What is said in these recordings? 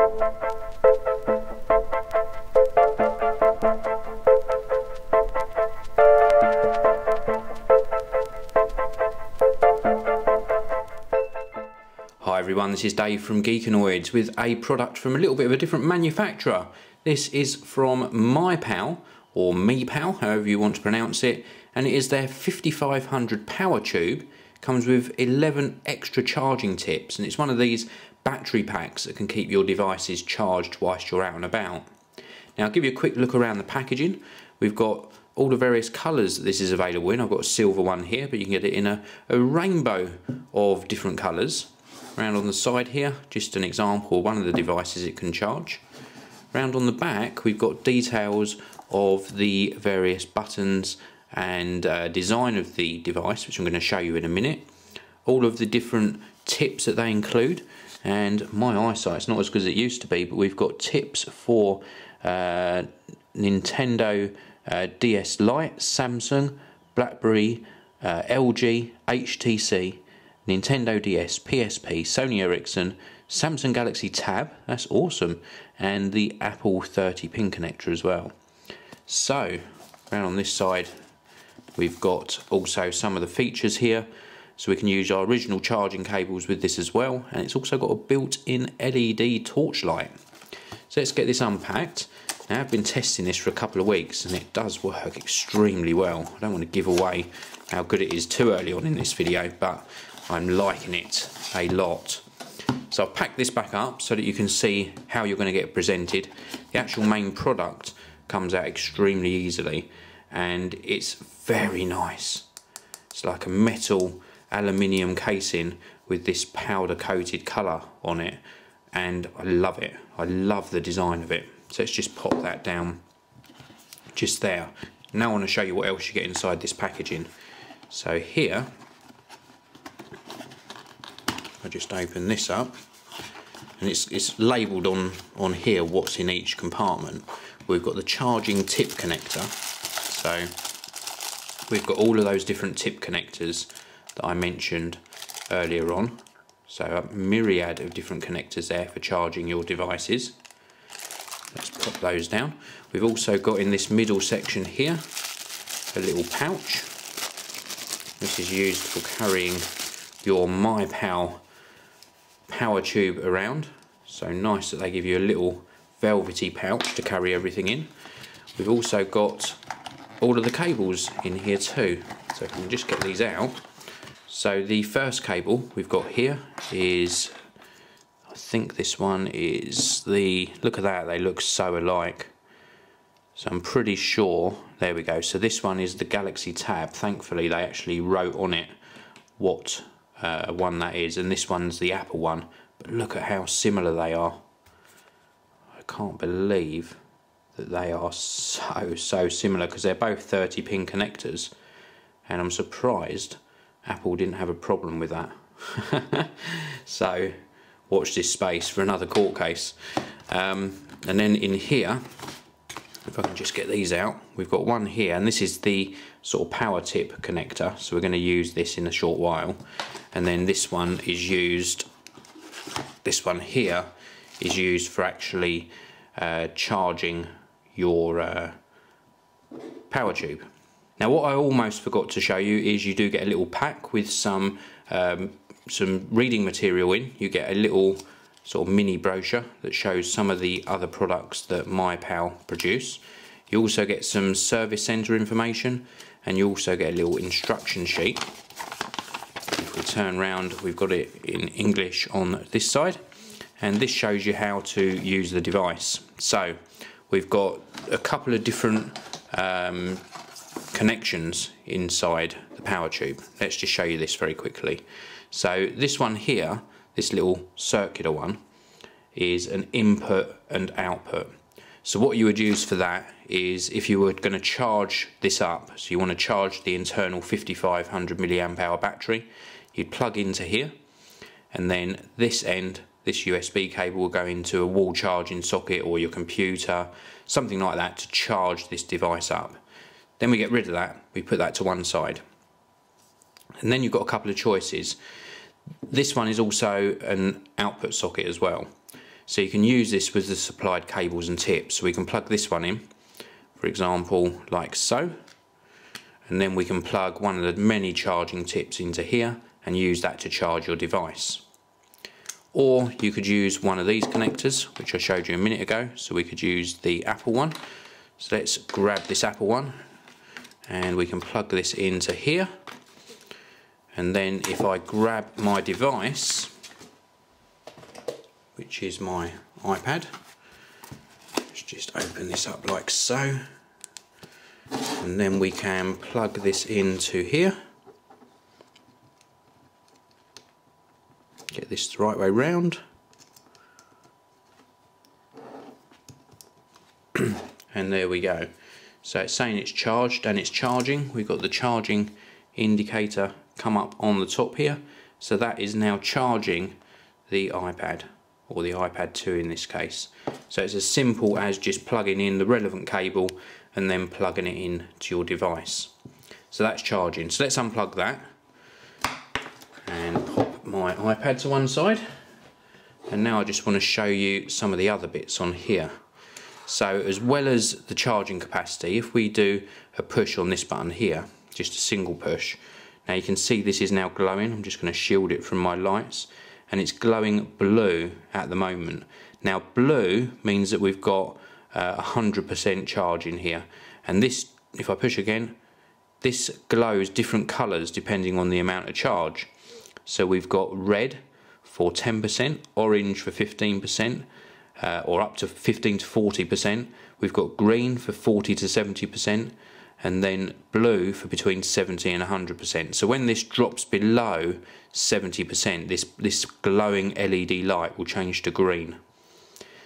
Hi everyone, this is Dave from Geekanoids with a product from a little bit of a different manufacturer. This is from MiPow, or MiPow, however you want to pronounce it, and it is their 5500 power tube. Comes with 11 extra charging tips, and it's one of these battery packs that can keep your devices charged whilst you're out and about. Now I'll give you a quick look around the packaging. We've got all the various colours that this is available in. I've got a silver one here, but you can get it in a rainbow of different colours. Round on the side here, just an example of one of the devices it can charge. Round on the back, we've got details of the various buttons and design of the device, which I'm going to show you in a minute. All of the different tips that they include, and my eyesight's not as good as it used to be, but we've got tips for Nintendo DS Lite, Samsung, BlackBerry, LG, HTC, Nintendo DS, PSP, Sony Ericsson, Samsung Galaxy Tab, that's awesome, and the Apple 30 pin connector as well. So, around on this side, we've got also some of the features here, so we can use our original charging cables with this as well, and it's also got a built-in LED torchlight. So let's get this unpacked. Now I've been testing this for a couple of weeks, and it does work extremely well. I don't want to give away how good it is too early on in this video, but I'm liking it a lot. So I've packed this back up so that you can see how you're going to get it presented. The actual main product comes out extremely easily, and it's very nice. It's like a metal aluminium casing with this powder coated colour on it, and I love it. I love the design of it. So let's just pop that down just there. Now I want to show you what else you get inside this packaging. So here, I just open this up, and it's labelled on here what's in each compartment. We've got the charging tip connector, so we've got all of those different tip connectors that I mentioned earlier on. So a myriad of different connectors there for charging your devices. Let's pop those down. We've also got in this middle section here a little pouch. This is used for carrying your MiPow PowerTube around. So nice that they give you a little velvety pouch to carry everything in. We've also got all of the cables in here too. So if we can just get these out. So the first cable we've got here is, I think this one is the, look at that, they look so alike. So I'm pretty sure, there we go. So this one is the Galaxy Tab. Thankfully they actually wrote on it what one that is, and this one's the Apple one. But look at how similar they are. I can't believe that they are so similar, because they're both 30 pin connectors, and I'm surprised Apple didn't have a problem with that. So watch this space for another court case. And then in here, if I can just get these out, we've got one here, and this is the sort of power tip connector, so we're going to use this in a short while. And then this one is used, this one here is used for actually charging your power tube. Now what I almost forgot to show you is you do get a little pack with some reading material in. You get a little sort of mini brochure that shows some of the other products that MiPow produce. You also get some service centre information, and you also get a little instruction sheet. If we turn round, we've got it in English on this side, and this shows you how to use the device. So we've got a couple of different connections inside the power tube. Let's just show you this very quickly. So this one here, this little circular one, is an input and output. So what you would use for that is, if you were going to charge this up, so you want to charge the internal 5500 milliamp hour battery, you'd plug into here, and then this end, this USB cable, will go into a wall charging socket or your computer, something like that, to charge this device up. Then we get rid of that, we put that to one side. And then you've got a couple of choices. This one is also an output socket as well. So you can use this with the supplied cables and tips. So we can plug this one in, for example, like so, and then we can plug one of the many charging tips into here and use that to charge your device. Or you could use one of these connectors, which I showed you a minute ago. So we could use the Apple one. So let's grab this Apple one and we can plug this into here. And then if I grab my device, which is my iPad, let's just open this up like so. And then we can plug this into here. Get this the right way round. And there we go. So it's saying it's charged and it's charging. We've got the charging indicator come up on the top here. So that is now charging the iPad, or the iPad 2 in this case. So it's as simple as just plugging in the relevant cable and then plugging it in to your device. So that's charging. So let's unplug that and pop my iPad to one side. And now I just want to show you some of the other bits on here. So as well as the charging capacity, if we do a push on this button here, just a single push, now you can see this is now glowing. I'm just going to shield it from my lights, and it's glowing blue at the moment. Now blue means that we've got 100% charge in here, and this, if I push again, this glows different colours depending on the amount of charge. So we've got red for 10%, orange for 15%, or up to 15 to 40%. We've got green for 40 to 70%, and then blue for between 70 and 100%. So when this drops below 70%, this glowing LED light will change to green.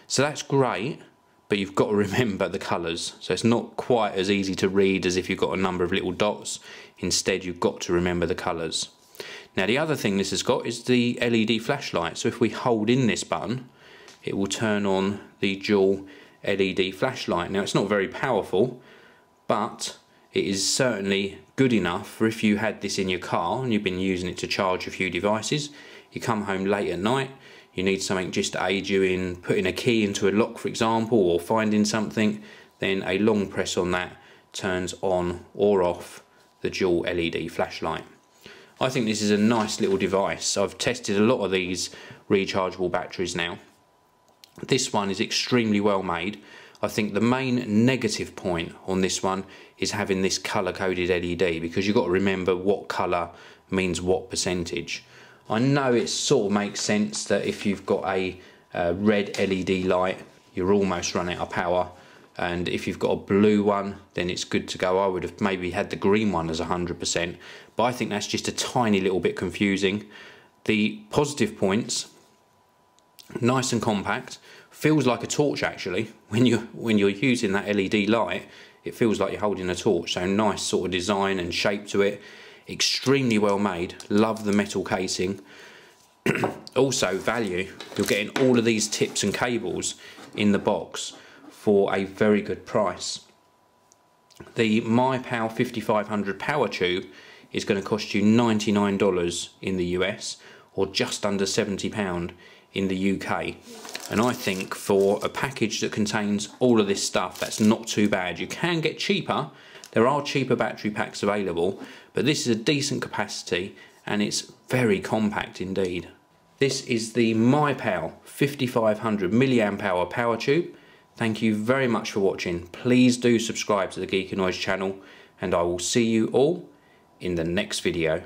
So that's great, but you've got to remember the colours. So it's not quite as easy to read as if you've got a number of little dots. Instead, you've got to remember the colours. Now the other thing this has got is the LED flashlight. So if we hold in this button, it will turn on the dual LED flashlight. Now it's not very powerful, but it is certainly good enough for if you had this in your car and you've been using it to charge a few devices. You come home late at night, you need something just to aid you in putting a key into a lock, for example, or finding something, then a long press on that turns on or off the dual LED flashlight. I think this is a nice little device. I've tested a lot of these rechargeable batteries now. This one is extremely well made. I think the main negative point on this one is having this colour coded LED, because you've got to remember what colour means what percentage. I know it sort of makes sense that if you've got a red LED light, you're almost running out of power, and if you've got a blue one, then it's good to go. I would have maybe had the green one as 100%, but I think that's just a tiny little bit confusing. The positive points: nice and compact, feels like a torch actually. When you're using that LED light, it feels like you're holding a torch. So nice sort of design and shape to it. Extremely well made. Love the metal casing. Also value. You're getting all of these tips and cables in the box for a very good price. The MiPow 5500 PowerTube is going to cost you $99 in the US, or just under £70 in the UK. And I think for a package that contains all of this stuff, that's not too bad. You can get cheaper. There are cheaper battery packs available, but this is a decent capacity and it's very compact indeed. This is the MiPow 5500 mAh PowerTube. Thank you very much for watching. Please do subscribe to the Geekanoids channel, and I will see you all in the next video.